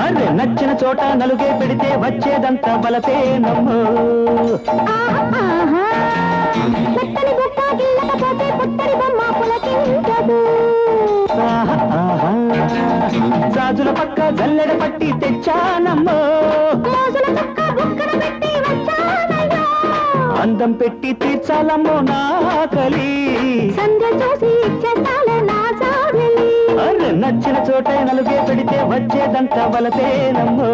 అరే నచ్చిన చోట నలుగే పెడితే వచ్చేదంతా బలపే నమ్ము. జాజుల పక్క జల్లెడ పట్టి తెచ్చానమ్మో. అందం పెట్టి తీర్చాలమ్మో నా కలి. అరే నచ్చిన చోట నలుగే పెడితే వచ్చేదంతా బలపేనమ్మో.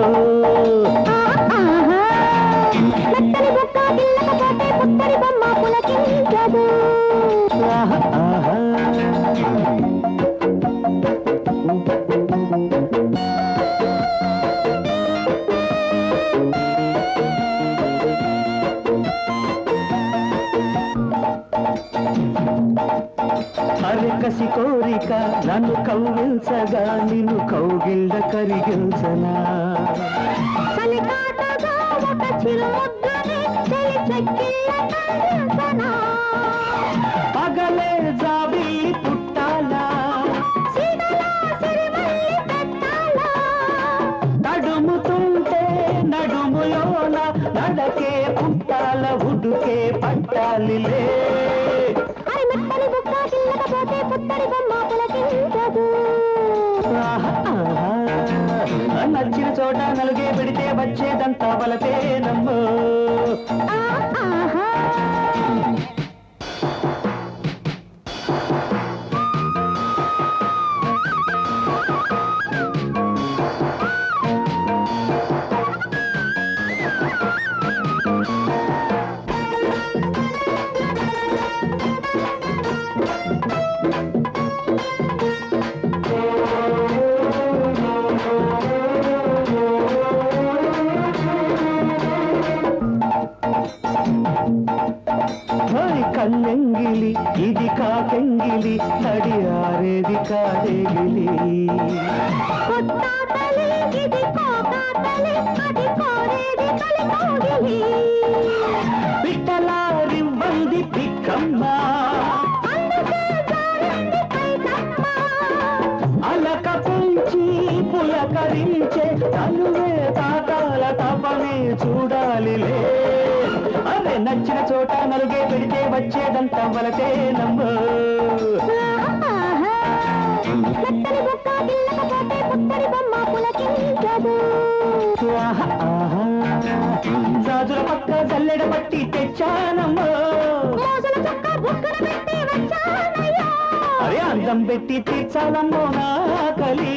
అరే కసి కోరిక నన్ను కవ్వించగా నిన్ను కౌగిళ్ళ కరిగించనా. పగలే జాబి పుట్టాలా, తడుముతుంటే నడుములోన నడకే పుట్టాల ఉడుకే పట్టాలిలే. నచ్చిన చోట నలుగే పెడితే వచ్చేదంతా బలపేనమ్మో. కల్లెంగిలి ఇది కాకెంగిలి నడి ఆరేది కాదేగిలి. పిట్టలారివ్వంది పిక్కమ్మ, అలక పెంచి పులకరించే తనువే తాకాల తపనే చూడాలిలే. అరే నచ్చిన చోట నలుగే పెడితే వచ్చేదంతా బలపేనమ్మో. జాజుల పక్క జల్లెడ పట్టి తెచ్చానమ్మో. అరే అందం పెట్టి తీర్చాలమ్మో నా కలి.